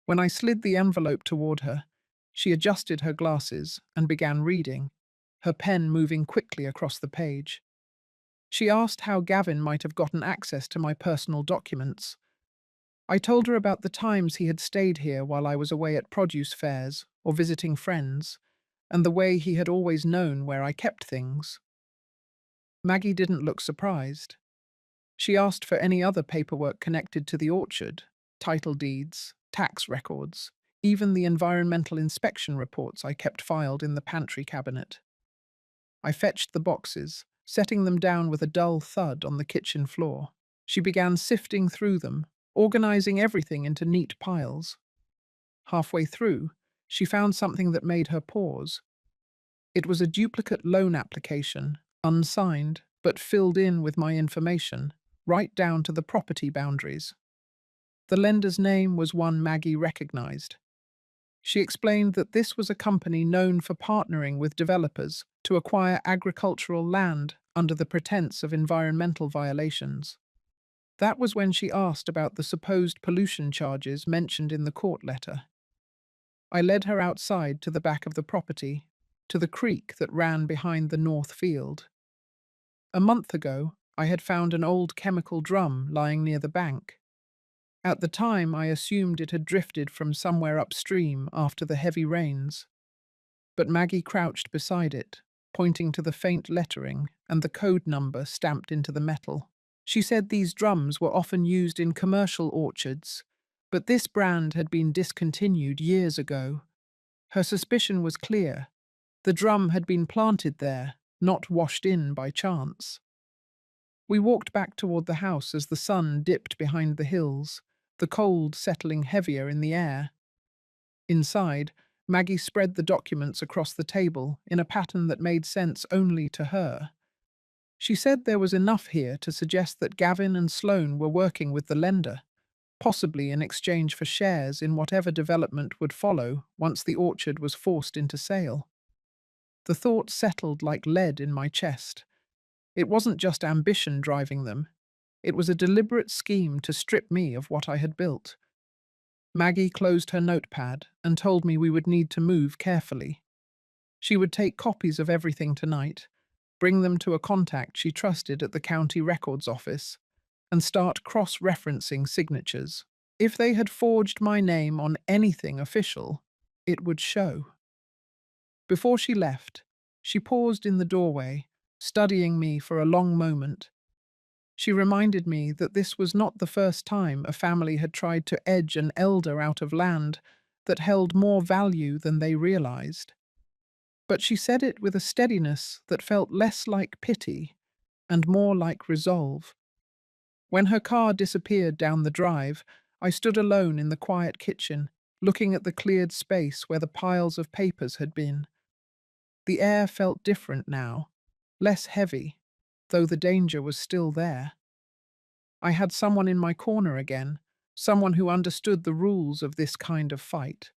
[SPEAKER 1] When I slid the envelope toward her, she adjusted her glasses and began reading, her pen moving quickly across the page. She asked how Gavin might have gotten access to my personal documents. I told her about the times he had stayed here while I was away at produce fairs or visiting friends, and the way he had always known where I kept things. Maggie didn't look surprised. She asked for any other paperwork connected to the orchard, title deeds, tax records, even the environmental inspection reports I kept filed in the pantry cabinet. I fetched the boxes, setting them down with a dull thud on the kitchen floor. She began sifting through them, organizing everything into neat piles. Halfway through, she found something that made her pause. It was a duplicate loan application, unsigned, but filled in with my information, right down to the property boundaries. The lender's name was one Maggie recognized. She explained that this was a company known for partnering with developers to acquire agricultural land under the pretense of environmental violations. That was when she asked about the supposed pollution charges mentioned in the court letter. I led her outside to the back of the property, to the creek that ran behind the north field. A month ago, I had found an old chemical drum lying near the bank. At the time, I assumed it had drifted from somewhere upstream after the heavy rains. But Maggie crouched beside it, pointing to the faint lettering and the code number stamped into the metal. She said these drums were often used in commercial orchards, but this brand had been discontinued years ago. Her suspicion was clear. The drum had been planted there, not washed in by chance. We walked back toward the house as the sun dipped behind the hills, the cold settling heavier in the air. Inside, Maggie spread the documents across the table in a pattern that made sense only to her. She said there was enough here to suggest that Gavin and Sloane were working with the lender, possibly in exchange for shares in whatever development would follow once the orchard was forced into sale. The thought settled like lead in my chest. It wasn't just ambition driving them. It was a deliberate scheme to strip me of what I had built. Maggie closed her notepad and told me we would need to move carefully. She would take copies of everything tonight, bring them to a contact she trusted at the county records office, and start cross-referencing signatures. If they had forged my name on anything official, it would show. Before she left, she paused in the doorway, studying me for a long moment. She reminded me that this was not the first time a family had tried to edge an elder out of land that held more value than they realized. But she said it with a steadiness that felt less like pity and more like resolve. When her car disappeared down the drive, I stood alone in the quiet kitchen, looking at the cleared space where the piles of papers had been. The air felt different now, less heavy, though the danger was still there. I had someone in my corner again, someone who understood the rules of this kind of fight.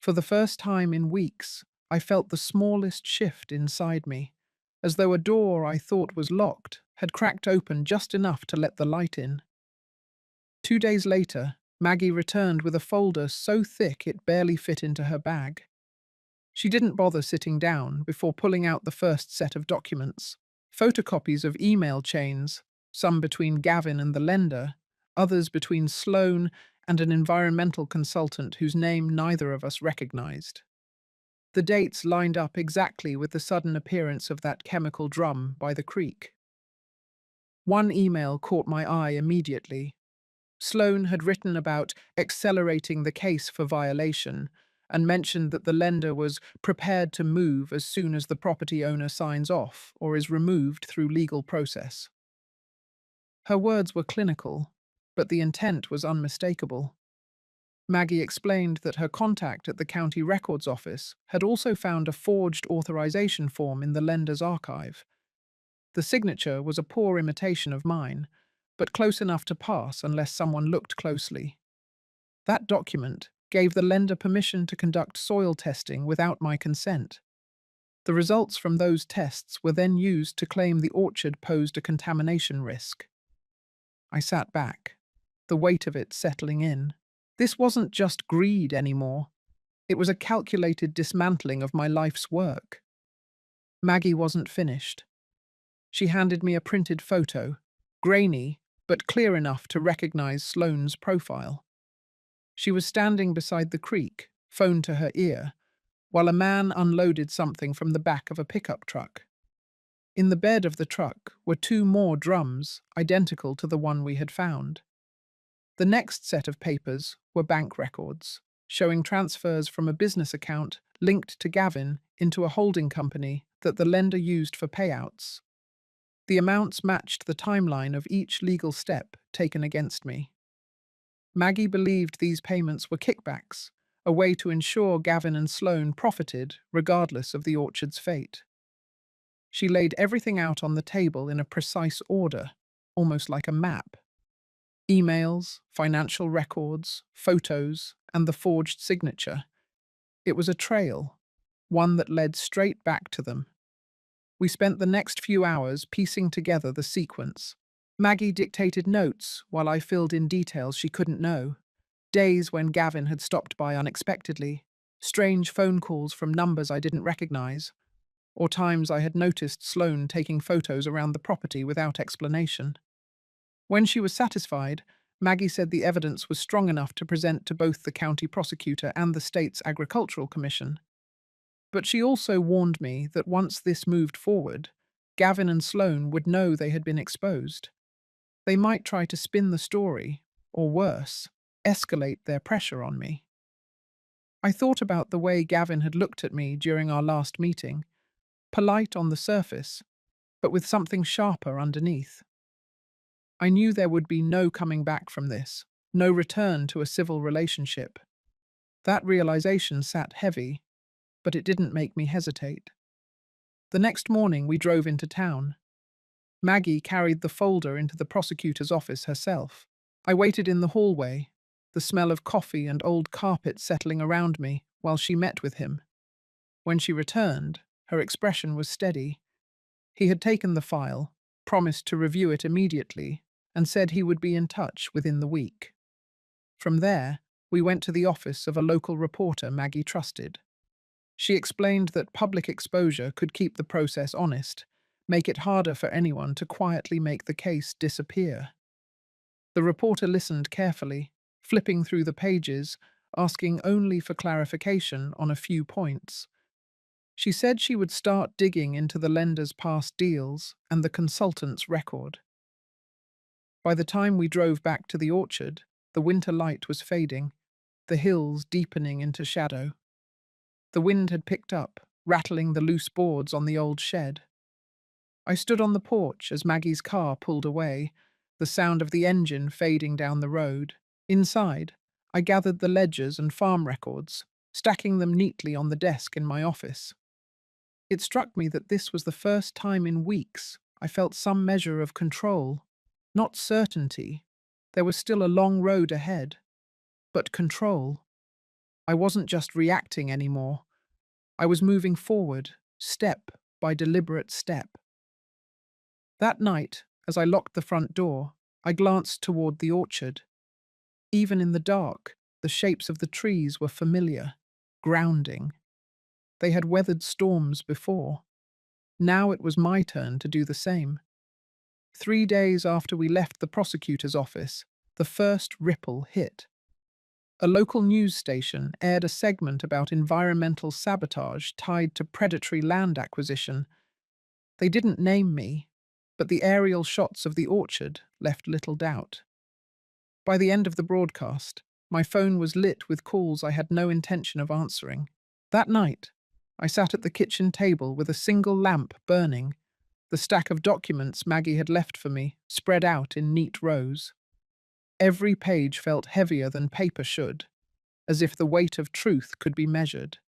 [SPEAKER 1] For the first time in weeks, I felt the smallest shift inside me, as though a door I thought was locked had cracked open just enough to let the light in. 2 days later, Maggie returned with a folder so thick it barely fit into her bag. She didn't bother sitting down before pulling out the first set of documents. Photocopies of email chains, some between Gavin and the lender, others between Sloane and an environmental consultant whose name neither of us recognized. The dates lined up exactly with the sudden appearance of that chemical drum by the creek. One email caught my eye immediately. Sloane had written about accelerating the case for violation and mentioned that the lender was prepared to move as soon as the property owner signs off or is removed through legal process. Her words were clinical, but the intent was unmistakable. Maggie explained that her contact at the county records office had also found a forged authorization form in the lender's archive. The signature was a poor imitation of mine, but close enough to pass unless someone looked closely. That document gave the lender permission to conduct soil testing without my consent. The results from those tests were then used to claim the orchard posed a contamination risk. I sat back, the weight of it settling in. This wasn't just greed anymore. It was a calculated dismantling of my life's work. Maggie wasn't finished. She handed me a printed photo, grainy but clear enough to recognize Sloane's profile. She was standing beside the creek, phone to her ear, while a man unloaded something from the back of a pickup truck. In the bed of the truck were 2 more drums, identical to the one we had found. The next set of papers were bank records, showing transfers from a business account linked to Gavin into a holding company that the lender used for payouts. The amounts matched the timeline of each legal step taken against me. Maggie believed these payments were kickbacks, a way to ensure Gavin and Sloane profited regardless of the orchard's fate. She laid everything out on the table in a precise order, almost like a map. Emails, financial records, photos, and the forged signature. It was a trail, one that led straight back to them. We spent the next few hours piecing together the sequence. Maggie dictated notes while I filled in details she couldn't know. Days when Gavin had stopped by unexpectedly, strange phone calls from numbers I didn't recognize, or times I had noticed Sloane taking photos around the property without explanation. When she was satisfied, Maggie said the evidence was strong enough to present to both the county prosecutor and the state's agricultural commission. But she also warned me that once this moved forward, Gavin and Sloane would know they had been exposed. They might try to spin the story, or worse, escalate their pressure on me. I thought about the way Gavin had looked at me during our last meeting, polite on the surface, but with something sharper underneath. I knew there would be no coming back from this, no return to a civil relationship. That realization sat heavy, but it didn't make me hesitate. The next morning we drove into town. Maggie carried the folder into the prosecutor's office herself. I waited in the hallway, the smell of coffee and old carpet settling around me while she met with him. When she returned, her expression was steady. He had taken the file, promised to review it immediately, and said he would be in touch within the week. From there, we went to the office of a local reporter Maggie trusted. She explained that public exposure could keep the process honest, make it harder for anyone to quietly make the case disappear. The reporter listened carefully, flipping through the pages, asking only for clarification on a few points. She said she would start digging into the lender's past deals and the consultant's record. By the time we drove back to the orchard, the winter light was fading, the hills deepening into shadow. The wind had picked up, rattling the loose boards on the old shed. I stood on the porch as Maggie's car pulled away, the sound of the engine fading down the road. Inside, I gathered the ledgers and farm records, stacking them neatly on the desk in my office. It struck me that this was the first time in weeks I felt some measure of control, not certainty. There was still a long road ahead, but control. I wasn't just reacting anymore. I was moving forward, step by deliberate step. That night, as I locked the front door, I glanced toward the orchard. Even in the dark, the shapes of the trees were familiar, grounding. They had weathered storms before. Now it was my turn to do the same. 3 days after we left the prosecutor's office, the first ripple hit. A local news station aired a segment about environmental sabotage tied to predatory land acquisition. They didn't name me, but the aerial shots of the orchard left little doubt. By the end of the broadcast, my phone was lit with calls I had no intention of answering. That night, I sat at the kitchen table with a single lamp burning, the stack of documents Maggie had left for me spread out in neat rows. Every page felt heavier than paper should, as if the weight of truth could be measured.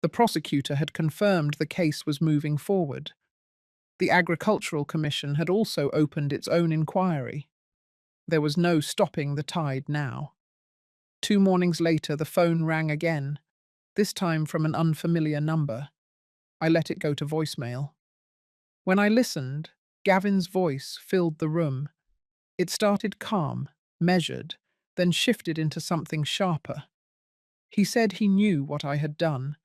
[SPEAKER 1] The prosecutor had confirmed the case was moving forward. The Agricultural Commission had also opened its own inquiry. There was no stopping the tide now. 2 mornings later, the phone rang again, this time from an unfamiliar number. I let it go to voicemail. When I listened, Gavin's voice filled the room. It started calm, measured, then shifted into something sharper. He said he knew what I had done,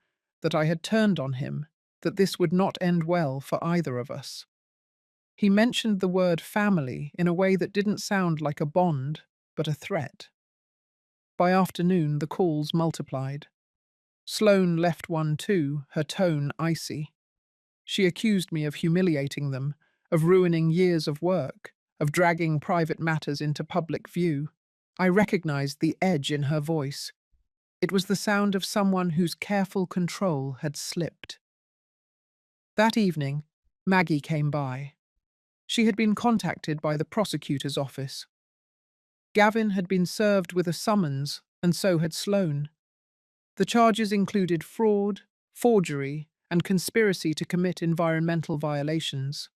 [SPEAKER 1] that I had turned on him, that this would not end well for either of us. He mentioned the word family in a way that didn't sound like a bond, but a threat. By afternoon, the calls multiplied. Sloane left one too, her tone icy. She accused me of humiliating them, of ruining years of work, of dragging private matters into public view. I recognized the edge in her voice. It was the sound of someone whose careful control had slipped. That evening, Maggie came by. She had been contacted by the prosecutor's office. Gavin had been served with a summons, and so had Sloane. The charges included fraud, forgery, and conspiracy to commit environmental violations.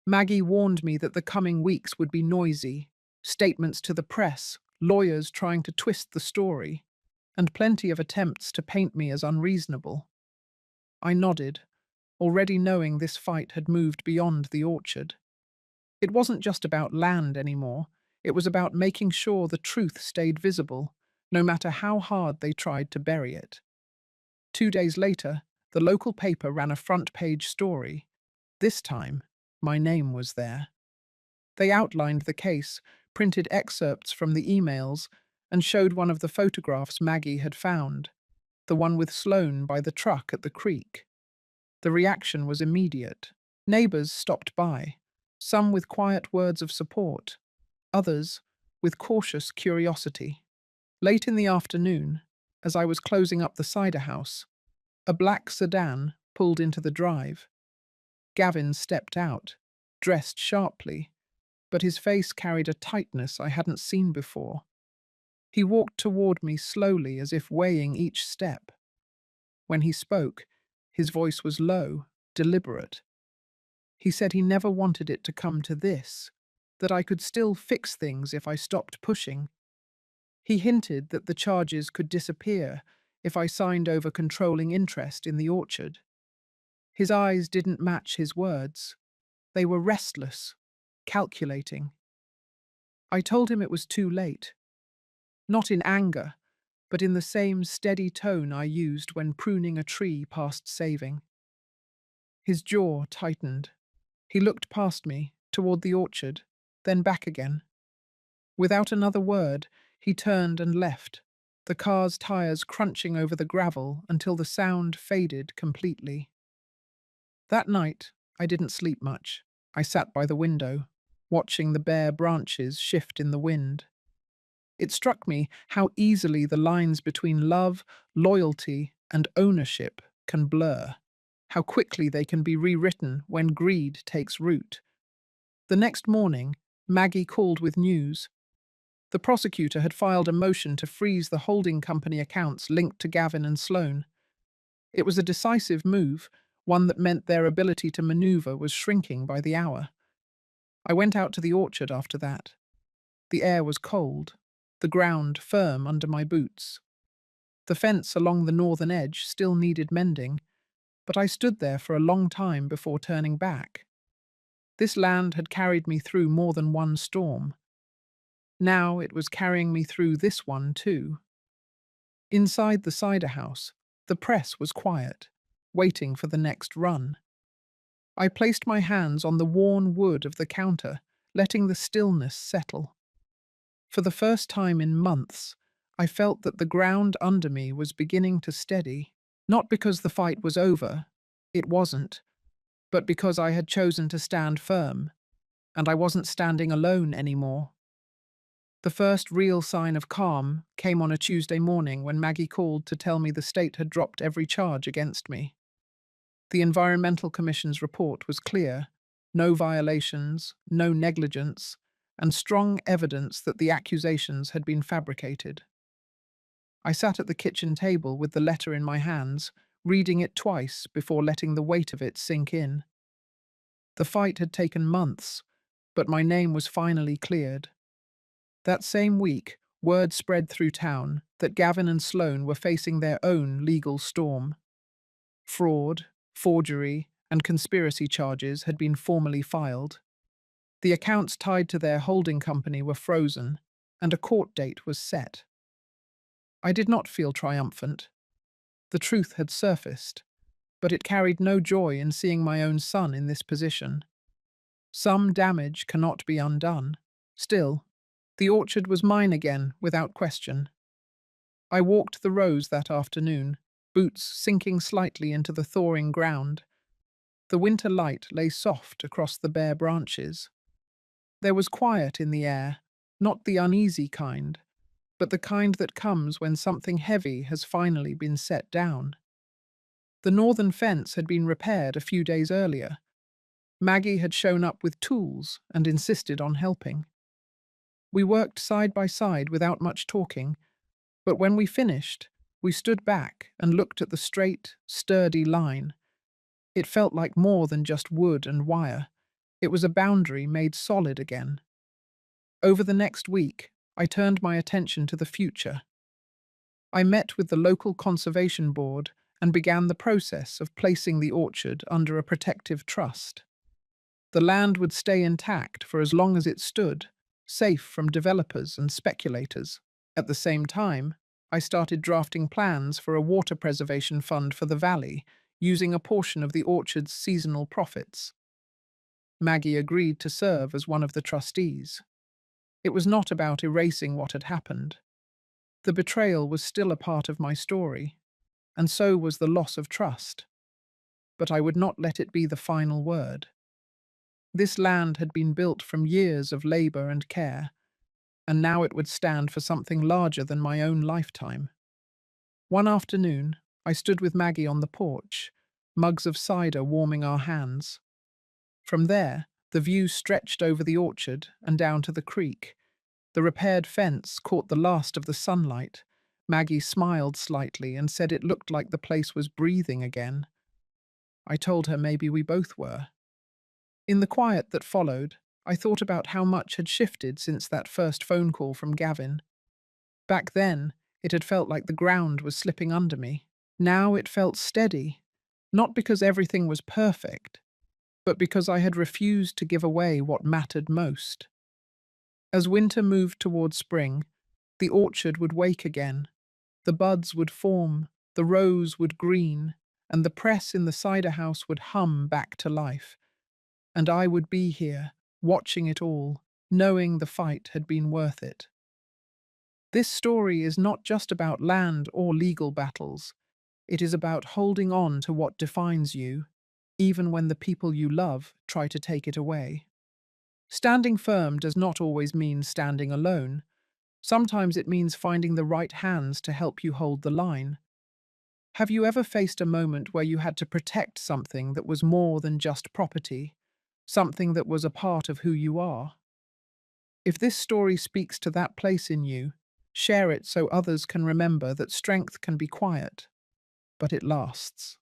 [SPEAKER 1] Maggie warned me that the coming weeks would be noisy, statements to the press, lawyers trying to twist the story, and plenty of attempts to paint me as unreasonable. I nodded, already knowing this fight had moved beyond the orchard. It wasn't just about land anymore, it was about making sure the truth stayed visible, no matter how hard they tried to bury it. 2 days later, the local paper ran a front-page story. This time, my name was there. They outlined the case, printed excerpts from the emails, and showed one of the photographs Maggie had found, the one with Sloane by the truck at the creek. The reaction was immediate. Neighbours stopped by, some with quiet words of support, others with cautious curiosity. Late in the afternoon, as I was closing up the cider house, a black sedan pulled into the drive. Gavin stepped out, dressed sharply, but his face carried a tightness I hadn't seen before. He walked toward me slowly as if weighing each step. When he spoke, his voice was low, deliberate. He said he never wanted it to come to this, that I could still fix things if I stopped pushing. He hinted that the charges could disappear if I signed over controlling interest in the orchard. His eyes didn't match his words. They were restless, calculating. I told him it was too late. Not in anger, but in the same steady tone I used when pruning a tree past saving. His jaw tightened. He looked past me, toward the orchard, then back again. Without another word, he turned and left, the car's tires crunching over the gravel until the sound faded completely. That night, I didn't sleep much. I sat by the window, watching the bare branches shift in the wind. It struck me how easily the lines between love, loyalty, and ownership can blur, how quickly they can be rewritten when greed takes root. The next morning, Maggie called with news. The prosecutor had filed a motion to freeze the holding company accounts linked to Gavin and Sloane. It was a decisive move, one that meant their ability to maneuver was shrinking by the hour. I went out to the orchard after that. The air was cold, the ground firm under my boots. The fence along the northern edge still needed mending, but I stood there for a long time before turning back. This land had carried me through more than one storm. Now it was carrying me through this one too. Inside the cider house, the press was quiet, waiting for the next run. I placed my hands on the worn wood of the counter, letting the stillness settle. For the first time in months, I felt that the ground under me was beginning to steady, not because the fight was over, it wasn't, but because I had chosen to stand firm, and I wasn't standing alone anymore. The first real sign of calm came on a Tuesday morning when Maggie called to tell me the state had dropped every charge against me. The Environmental Commission's report was clear: no violations, no negligence, and strong evidence that the accusations had been fabricated. I sat at the kitchen table with the letter in my hands, reading it twice before letting the weight of it sink in. The fight had taken months, but my name was finally cleared. That same week, word spread through town that Gavin and Sloane were facing their own legal storm. Fraud, forgery, and conspiracy charges had been formally filed. The accounts tied to their holding company were frozen, and a court date was set. I did not feel triumphant. The truth had surfaced, but it carried no joy in seeing my own son in this position. Some damage cannot be undone. Still, the orchard was mine again, without question. I walked the rows that afternoon, boots sinking slightly into the thawing ground. The winter light lay soft across the bare branches. There was quiet in the air, not the uneasy kind, but the kind that comes when something heavy has finally been set down. The northern fence had been repaired a few days earlier. Maggie had shown up with tools and insisted on helping. We worked side by side without much talking, but when we finished, we stood back and looked at the straight, sturdy line. It felt like more than just wood and wire. It was a boundary made solid again. Over the next week, I turned my attention to the future. I met with the local conservation board and began the process of placing the orchard under a protective trust. The land would stay intact for as long as it stood, safe from developers and speculators. At the same time, I started drafting plans for a water preservation fund for the valley, using a portion of the orchard's seasonal profits. Maggie agreed to serve as one of the trustees. It was not about erasing what had happened. The betrayal was still a part of my story, and so was the loss of trust. But I would not let it be the final word. This land had been built from years of labor and care, and now it would stand for something larger than my own lifetime. One afternoon, I stood with Maggie on the porch, mugs of cider warming our hands. From there, the view stretched over the orchard and down to the creek. The repaired fence caught the last of the sunlight. Maggie smiled slightly and said it looked like the place was breathing again. I told her maybe we both were. In the quiet that followed, I thought about how much had shifted since that first phone call from Gavin. Back then, it had felt like the ground was slipping under me. Now it felt steady, not because everything was perfect, but because I had refused to give away what mattered most. As winter moved toward spring, the orchard would wake again. The buds would form, the rows would green, and the press in the cider house would hum back to life. And I would be here, watching it all, knowing the fight had been worth it. This story is not just about land or legal battles. It is about holding on to what defines you, even when the people you love try to take it away. Standing firm does not always mean standing alone. Sometimes it means finding the right hands to help you hold the line. Have you ever faced a moment where you had to protect something that was more than just property, something that was a part of who you are? If this story speaks to that place in you, share it so others can remember that strength can be quiet, but it lasts.